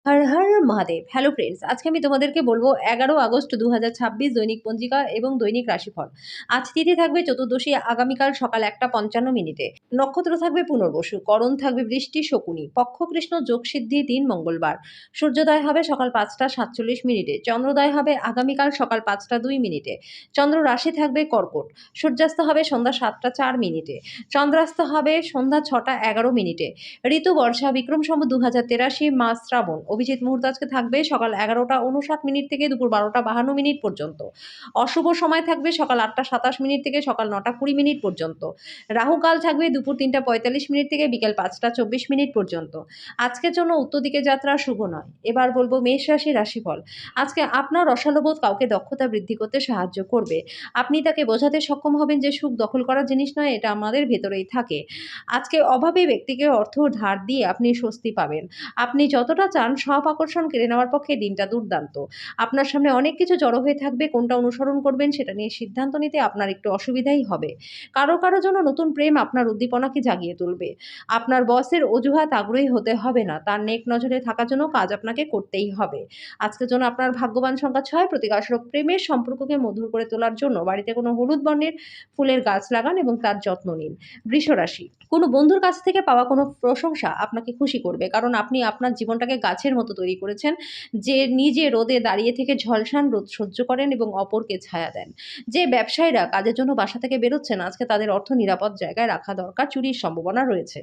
Har Har Mahadev. Hello friends, আজকে আমি তোমাদেরকে বলবো 11 আগস্ট 2026 দৈনিক পঞ্জিকা এবং দৈনিক রাশিফল। আজ তিথি থাকবে চতুর্দশী, আগামীকাল সকাল 1:55 নক্ষত্র থাকবে পুনর্বসু, করণ থাকবে বৃষ্টি শকুনি, পক্ষ কৃষ্ণ, যোগ সিদ্ধি, দিন মঙ্গলবার। সূর্যোদয় হবে সকাল 5:47 চন্দ্রোদয় হবে আগামীকাল সকাল 5:02। চন্দ্র রাশি থাকবে কর্কট। সূর্যাস্ত হবে সন্ধ্যা 7:04। চন্দ্রাস্ত হবে সন্ধ্যা 6:11। ঋতু বর্ষা, বিক্রম সম্বত 2083, মাস শ্রাবণ। অভিজিৎ মুহূর্ত আজকে থাকবে সকাল 11:59 থেকে দুপুর 12:52 পর্যন্ত। অশুভ সময় থাকবে সকাল 8:27 থেকে সকাল 9:20 পর্যন্ত। রাহুকাল থাকবে দুপুর 3:45 থেকে বিকেল 5:24 পর্যন্ত। আজকের জন্য উত্তর দিকে যাত্রা শুভ নয়। এবার বলবো মেষ রাশি রাশিফল। আজকে আপনার রসালোবোধ কাউকে দক্ষতা বৃদ্ধি করতে সাহায্য করবে। আপনি তাকে বোঝাতে সক্ষম হবেন যে সুখ দখল করার জিনিস নয়, এটা আমাদের ভেতরেই থাকে। আজকে অভাবী ব্যক্তিকে অর্থ ধার দিয়ে আপনি স্বস্তি পাবেন। আপনি যতটা চান সব আকর্ষণ কেড়ে নেওয়ার পক্ষে দিনটা দুর্দান্ত। আপনার সামনে অনেক কিছু জড়ো হয়ে থাকবে, কোনটা অনুসরণ করবেন সেটা নিয়ে সিদ্ধান্ত নিতে আপনার একটু অসুবিধাই হবে। কারো জন্য নতুন প্রেম আপনার উদ্দীপনাকে জাগিয়ে তুলবে। আপনার বসের অজুহাত আগ্রহী হতে হবে না, তার নেক নজরে থাকার জন্য কাজ আপনাকে করতেই হবে। আজকের জন্য আপনার ভাগ্যবান সংখ্যা 6। প্রতিকারস্বরূপ প্রেমের সম্পর্ককে মধুর করে তোলার জন্য বাড়িতে কোনো হলুদ বর্ণের ফুলের গাছ লাগান এবং তার যত্ন নিন। বৃষ রাশি, কোনো বন্ধুর কাছ থেকে পাওয়া কোনো প্রশংসা আপনাকে খুশি করবে, কারণ আপনি আপনার জীবনটাকে গাছের মতো তৈরি করেছেন, যে নিজে রোদে দাঁড়িয়ে থেকে ঝলসান রোদ সহ্য করেন এবং অপরকে ছায়া দেন। যে ব্যবসায়ীরা কাজের জন্য বাসা থেকে বেরোচ্ছেন, আজকে তাদের অর্থ নিরাপদ জায়গায় রাখা দরকার, চুরির সম্ভাবনা রয়েছে।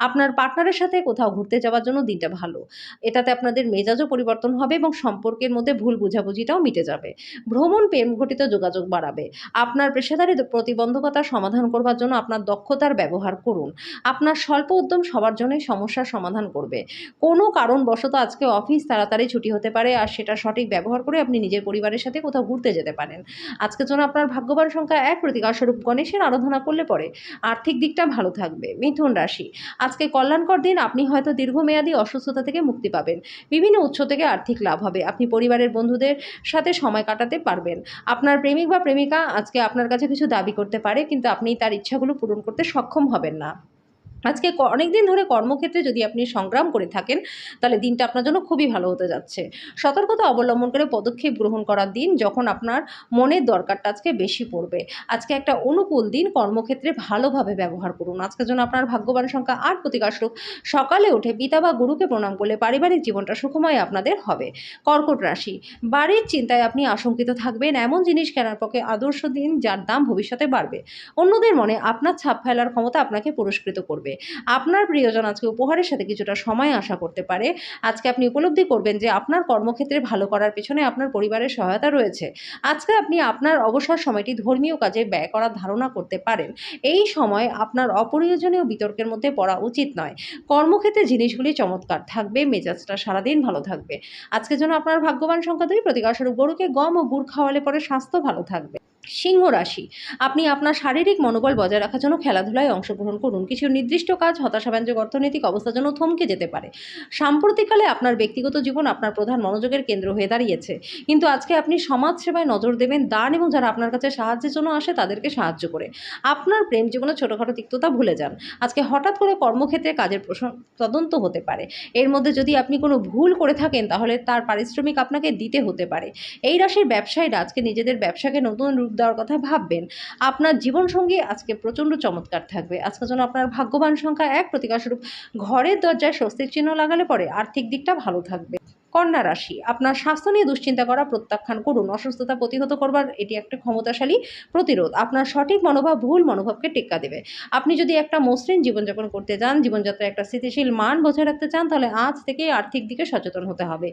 আপনার পার্টনারের সাথে কোথাও ঘুরতে যাওয়ার জন্য দিনটা ভালো। এটাতে আপনাদের মেজাজও পরিবর্তন হবে এবং সম্পর্কের মধ্যে ভুল বোঝাবুঝিটাও মিটে যাবে। ভ্রমণ প্রেম ঘটিত যোগাযোগ বাড়াবে। আপনার পেশাদারি প্রতিবন্ধকতা সমাধান করবার জন্য আপনার দক্ষতার ব্যবহার করুন। আপনার স্বল্প উদ্যম সবার জন্যই সমস্যার সমাধান করবে। কোনো কারণবশত আজকে অফিস তাড়াতাড়ি ছুটি হতে পারে, আর সেটা সঠিক ব্যবহার করে আপনি নিজের পরিবারের সাথে কোথাও ঘুরতে যেতে পারেন। আজকের জন্য আপনার ভাগ্যবান সংখ্যা 1। প্রতিকারস্বরূপ গণেশের আরাধনা করলে পরে আর্থিক দিকটা ভালো থাকবে। মিথুন রাশি, আজকে কল্যাণকর দিন। আপনি হয়তো দীর্ঘমেয়াদী অসুস্থতা থেকে মুক্তি পাবেন। বিভিন্ন উৎস থেকে আর্থিক লাভ হবে। আপনি পরিবারের বন্ধুদের সাথে সময় কাটাতে পারবেন। আপনার প্রেমিক বা প্রেমিকা আজকে আপনার কাছে কিছু দাবি করতে পারে, কিন্তু আপনি তার ইচ্ছাগুলো পূরণ করতে সক্ষম হবেন না। আজকে অনেকদিন ধরে কর্মক্ষেত্রে যদি আপনি সংগ্রাম করে থাকেন, তাহলে দিনটা আপনার জন্য খুবই ভালো হতে যাচ্ছে। সতর্কতা অবলম্বন করে পদক্ষেপ গ্রহণ করার দিন, যখন আপনার মনের দরকারটা আজকে বেশি পড়বে। আজকে একটা অনুকূল দিন, কর্মক্ষেত্রে ভালোভাবে ব্যবহার করুন। আজকের জন্য আপনার ভাগ্যবান সংখ্যা 8। প্রতিকারস্বরূপ সকালে উঠে পিতা বা গুরুকে প্রণাম করলে পারিবারিক জীবনটা সুখময় আপনাদের হবে। কর্কট রাশি, বাড়ির চিন্তায় আপনি আশঙ্কিত থাকবেন। এমন জিনিস কেনার পক্ষে আদর্শ দিন যার দাম ভবিষ্যতে বাড়বে। অন্যদের মনে আপনার ছাপ ফেলার ক্ষমতা আপনাকে পুরস্কৃত করবে। আপনার প্রিয়জন আজকে উপহারের সাথে কিছুটা সময় আশা করতে পারে। আজকে আপনি উপলব্ধি করবেন যে আপনার কর্মক্ষেত্রে ভালো করার পেছনে আপনার পরিবারের সহায়তা রয়েছে। আজকে আপনি আপনার অবসর সময়টি ধর্মীয় কাজে ব্যয় করার ধারণা করতে পারেন। এই সময় আপনার অপ্রয়োজনীয় বিতর্কের মধ্যে পড়া উচিত নয়। কর্মক্ষেত্রে জিনিসগুলি চমৎকার থাকবে, মেজাজটা সারাদিন ভালো থাকবে। আজকের জন্য আপনার ভাগ্যবান সংখ্যা 2। প্রতিকারস্বরূপ গরুকে গম ও গুড় খাওয়ালে পরে স্বাস্থ্য ভালো থাকবে। সিংহ রাশি, আপনি আপনার শারীরিক মনোবল বজায় রাখার জন্য খেলাধুলায় অংশগ্রহণ করুন। কিছু নির্দিষ্ট কাজ হতাশাব্যঞ্জক অর্থনৈতিক অবস্থার জন্য থমকে যেতে পারে। সাম্প্রতিককালে আপনার ব্যক্তিগত জীবন আপনার প্রধান মনোযোগের কেন্দ্র হয়ে দাঁড়িয়েছে, কিন্তু আজকে আপনি সমাজ সেবায় নজর দেবেন, দান এবং যারা আপনার কাছে সাহায্যের জন্য আসে তাদেরকে সাহায্য করে। আপনার প্রেম জীবনে ছোটোখাটো তিক্ততা ভুলে যান। আজকে হঠাৎ করে কর্মক্ষেত্রে কাজের তদন্ত হতে পারে। এর মধ্যে যদি আপনি কোনো ভুল করে থাকেন, তাহলে তার পারিশ্রমিক আপনাকে দিতে হতে পারে। এই রাশির ব্যবসায়ীরা আজকে নিজেদের ব্যবসাকে নতুন রূপ দেওয়ার কথা ভাববেন। আপনার জীবনসঙ্গী আজকে প্রচণ্ড চমৎকার থাকবে। আজকের জন্য আপনার ভাগ্যবান সংখ্যা 1। প্রতিকারস্বরূপ ঘরের দরজায় স্বস্তির চিহ্ন লাগালে পরে আর্থিক দিকটা ভালো থাকবে। কন্যা রাশি, আপনার স্বাস্থ্য নিয়ে দুশ্চিন্তা করা প্রত্যাখ্যান করুন। অসুস্থতা প্রতিহত করবার এটি একটা ক্ষমতাশালী প্রতিরোধ। আপনার সঠিক মনোভাব ভুল মনোভাবকে টেক্কা দেবে। আপনি যদি একটা মসৃণ জীবনযাপন করতে চান, জীবনযাত্রায় একটা স্থিতিশীল মান বজায় রাখতে চান, তাহলে আজ থেকেই আর্থিক দিকে সচেতন হতে হবে।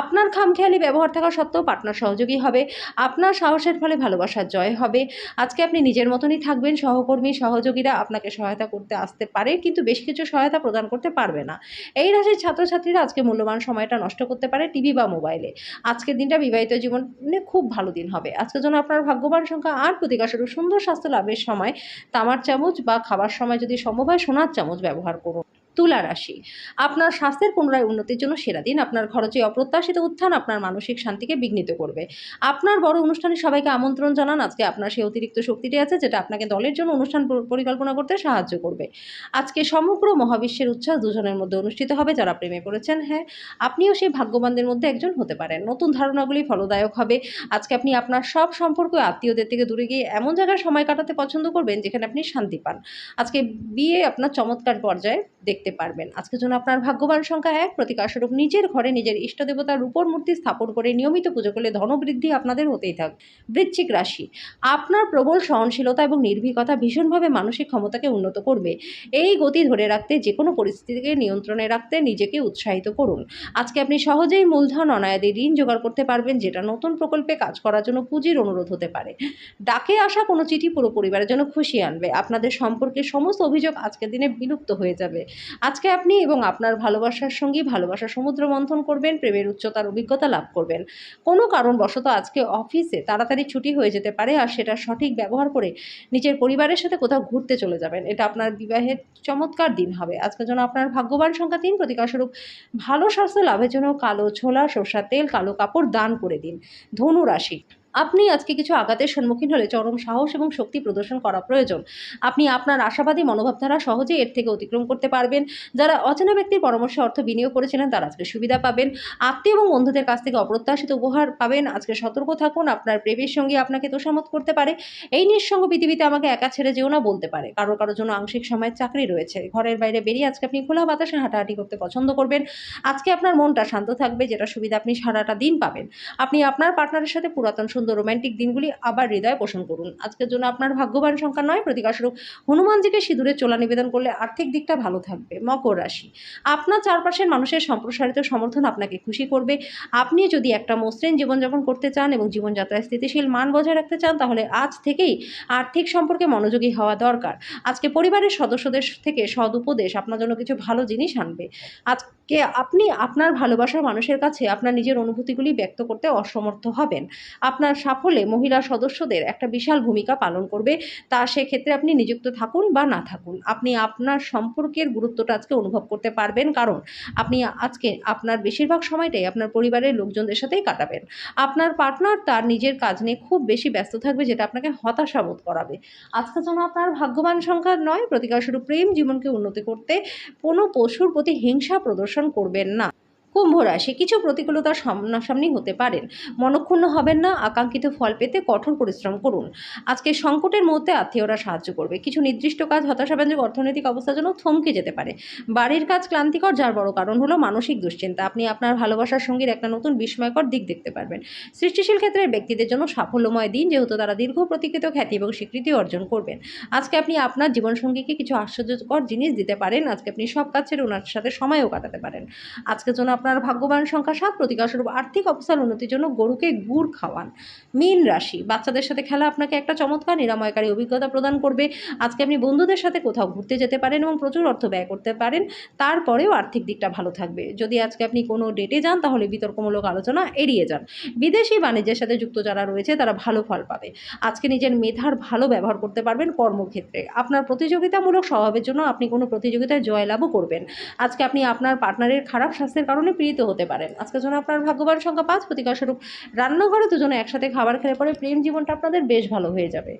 আপনার খামখেয়ালি ব্যবহার থাকা সত্ত্বেও পার্টনার সহযোগী হবে। আপনার সাহসের ফলে ভালোবাসার জয় হবে। আজকে আপনি নিজের মতনই থাকবেন। সহকর্মী সহযোগীরা আপনাকে সহায়তা করতে আসতে পারে, কিন্তু বেশ কিছু সহায়তা প্রদান করতে পারবে না। এই রাশির ছাত্রছাত্রীরা আজকে মূল্যবান সময়টা নষ্ট করতে পারে টিভি বা মোবাইলে। আজকের দিনটা বিবাহিত জীবনে খুব ভালো দিন হবে। আজকের জন্য আপনার ভাগ্যবান সংখ্যা 8। প্রতিকারস্বরূপ সুন্দর স্বাস্থ্য লাভের সময় তামার চামচ বা খাবার সময় যদি সম্ভব হয় সোনার চামচ ব্যবহার করুন। তুলা রাশি, আপনার স্বাস্থ্যের পুনরায় উন্নতির জন্য সেরা দিন। আপনার খরচে অপ্রত্যাশিত উত্থান আপনার মানসিক শান্তিকে বিঘ্নিত করবে। আপনার বড় অনুষ্ঠানে সবাইকে আমন্ত্রণ জানান। আজকে আপনার সেই অতিরিক্ত শক্তিটি আছে যেটা আপনাকে দলের জন্য অনুষ্ঠান পরিকল্পনা করতে সাহায্য করবে। আজকে সমগ্র মহাবিশ্বের উচ্ছ্বাস দুজনের মধ্যে অনুষ্ঠিত হবে। যারা প্রেমে পড়েছেন, হ্যাঁ, আপনিও সেই ভাগ্যবানদের মধ্যে একজন হতে পারেন। নতুন ধারণাগুলি ফলদায়ক হবে। আজকে আপনি আপনার সব সম্পর্ক আত্মীয়দের থেকে দূরে গিয়ে এমন জায়গায় সময় কাটাতে পছন্দ করবেন যেখানে আপনি শান্তি পান। আজকে বিয়ে আপনার চমৎকার পর্যায়ে দেখতে পারবেন। আজকের জন্য আপনার ভাগ্যবান সংখ্যা ১। প্রতিকারস্বরূপ নিজের ঘরে নিজের ইষ্ট দেবতার রূপোর মূর্তি স্থাপন করে নিয়মিত পুজো করলে ধনবৃদ্ধি আপনাদের হতেই থাকবে। বৃশ্চিক রাশি, আপনার প্রবল সহনশীলতা এবং নির্ভীকতা ভীষণভাবে মানসিক ক্ষমতাকে উন্নত করবে। এই গতি ধরে রাখতে যে কোনো পরিস্থিতিকে নিয়ন্ত্রণে রাখতে নিজেকে উৎসাহিত করুন। আজকে আপনি সহজেই মূলধন অনায়াদে ঋণ জোগাড় করতে পারবেন, যেটা নতুন প্রকল্পে কাজ করার জন্য পুঁজির অনুরোধ হতে পারে। ডাকে আসা কোনো চিঠি পুরো পরিবারের জন্য খুশি আনবে। আপনাদের সম্পর্কের সমস্ত অভিযোগ আজকের দিনে বিলুপ্ত হয়ে যাবে। আজকে আপনি এবং আপনার ভালোবাসার সঙ্গী ভালোবাসার সমুদ্র মন্থন করবেন, প্রেমের উচ্চতার অভিজ্ঞতা লাভ করবেন। কোনো কারণবশত আজকে অফিসে তাড়াতাড়ি ছুটি হয়ে যেতে পারে, আর সেটা সঠিক ব্যবহার করে নিজের পরিবারের সাথে কোথাও ঘুরতে চলে যাবেন। এটা আপনার বিবাহের চমৎকার দিন হবে। আজকের জন্য আপনার ভাগ্যবান সংখ্যা ৩। প্রতিকারস্বরূপ ভালো স্বাস্থ্য লাভের জন্য কালো ছোলা, সরষার তেল, কালো কাপড় দান করে দিন। ধনু রাশি, আপনি আজকে কিছু আঘাতের সম্মুখীন হলে চরম সাহস এবং শক্তি প্রদর্শন করা প্রয়োজন। আপনি আপনার আশাবাদী মনোভাব দ্বারা সহজেই এর থেকে অতিক্রম করতে পারবেন। যারা অচেনা ব্যক্তির পরামর্শে অর্থ বিনিয়োগ করেছিলেন তারা আজকে সুবিধা পাবেন। আত্মীয় এবং বন্ধুদের কাছ থেকে অপ্রত্যাশিত উপহার পাবেন। আজকে সতর্ক থাকুন, আপনার প্রেমের সঙ্গে আপনাকে তোষামত করতে পারে। এই নিঃসঙ্গ পৃথিবীতে আমাকে একা ছেড়ে যেও না বলতে পারে। কারোর জন্য আংশিক সময়ের চাকরি রয়েছে। ঘরের বাইরে বেরিয়ে আজকে আপনি খোলা বাতাসে হাঁটাহাঁটি করতে পছন্দ করবেন। আজকে আপনার মনটা শান্ত থাকবে, যেটা সুবিধা আপনি সারাটা দিন পাবেন। আপনি আপনার পার্টনারের সাথে পুরাতন সুন্দর রোম্যান্টিক দিনগুলি আবার হৃদয়ে পোষণ করুন। আজকের জন্য আপনার ভাগ্যবান সংখ্যা ৯। প্রতিকারস্বরূপ হনুমানজিকে সিঁদুরের চোলা নিবেদন করলে আর্থিক দিকটা ভালো থাকবে। মকর রাশি, আপনার চারপাশের মানুষের সম্প্রসারিত সমর্থন আপনাকে খুশি করবে। আপনি যদি একটা মসৃণ জীবনযাপন করতে চান এবং জীবনযাত্রায় স্থিতিশীল মান বজায় রাখতে চান, তাহলে আজ থেকেই আর্থিক সম্পর্কে মনোযোগী হওয়া দরকার। আজকে পরিবারের সদস্যদের থেকে সদুপদেশ আপনার জন্য কিছু ভালো জিনিস আনবে। আজকে আপনি আপনার ভালোবাসার মানুষের কাছে আপনার নিজের অনুভূতিগুলি ব্যক্ত করতে অসমর্থ হবেন। আপনার সাফল্যে মহিলা সদস্যদের একটা বিশাল ভূমিকা পালন করবে। তা সেক্ষেত্রে আপনি নিযুক্ত থাকুন বা না থাকুন, আপনি আপনার সম্পর্কের গুরুত্বটা আজকে অনুভব করতে পারবেন, কারণ আপনি আজকে আপনার বেশিরভাগ সময়টাই আপনার পরিবারের লোকজনদের সাথেই কাটাবেন। আপনার পার্টনার তার নিজের কাজ নিয়ে খুব বেশি ব্যস্ত থাকবে, যেটা আপনাকে হতাশা বোধ করাবে। আজকের জন্য আপনার ভাগ্যবান সংখ্যা ৯। প্রতিকারস্বরূপ প্রেম জীবনকে উন্নতি করতে কোনো পশুর প্রতি হিংসা প্রদর্শন করবেন না। কুম্ভ রাশি, কিছু প্রতিকূলতার সামনাসামনি হতে পারেন। মনক্ষুণ্ণ হবেন না, আকাঙ্ক্ষিত ফল পেতে কঠোর পরিশ্রম করুন। আজকে সংকটের মধ্যে আত্মীয়রা সাহায্য করবে। কিছু নির্দিষ্ট কাজ হতাশাব্যঞ্জক অর্থনৈতিক অবস্থার জন্য থমকে যেতে পারে। বাড়ির কাজ ক্লান্তিকর, যার বড় কারণ হলো মানসিক দুশ্চিন্তা। আপনি আপনার ভালোবাসার সঙ্গীর একটা নতুন বিস্ময়কর দিক দেখতে পারবেন। সৃষ্টিশীল ক্ষেত্রের ব্যক্তিদের জন্য সাফল্যময় দিন, যেহেতু তারা দীর্ঘ প্রতীক্ষিত খ্যাতি এবং স্বীকৃতি অর্জন করবেন। আজকে আপনি আপনার জীবনসঙ্গীকে কিছু আশ্চর্যকর জিনিস দিতে পারেন। আজকে আপনি সব কাজ ছেড়ে ওনার সাথে সময়ও কাটাতে পারেন। আজকের জন্য আপনার ভাগ্যবান সংখ্যা ৭। প্রতিকারস্বরূপ আর্থিক অবস্থার উন্নতির জন্য গরুকে গুড় খাওয়ান। মীন রাশি, বাচ্চাদের সাথে খেলা আপনাকে একটা চমৎকার নিরাময়কারী অভিজ্ঞতা প্রদান করবে। আজকে আপনি বন্ধুদের সাথে কোথাও ঘুরতে যেতে পারেন এবং প্রচুর অর্থ ব্যয় করতে পারেন। তারপরেও আর্থিক দিকটা ভালো থাকবে। যদি আজকে আপনি কোনো ডেটে যান, তাহলে বিতর্কমূলক আলোচনা এড়িয়ে যান। বিদেশি বাণিজ্যের সাথে যুক্ত যারা রয়েছে তারা ভালো ফল পাবে। আজকে নিজের মেধার ভালো ব্যবহার করতে পারবেন কর্মক্ষেত্রে। আপনার প্রতিযোগিতামূলক স্বভাবের জন্য আপনি কোনো প্রতিযোগিতায় জয়লাভও করবেন। আজকে আপনি আপনার পার্টনারের খারাপ স্বাস্থ্যের কারণে পীড়িত হতে পারেন। আজকের জন্য আপনার ভাগ্যবান সংখ্যা ৫। প্রতিকারস্বরূপ রান্নাঘরে দুজনে একসাথে খাবার খেলে পরে প্রেম জীবনটা আপনাদের বেশ ভালো হয়ে যাবে।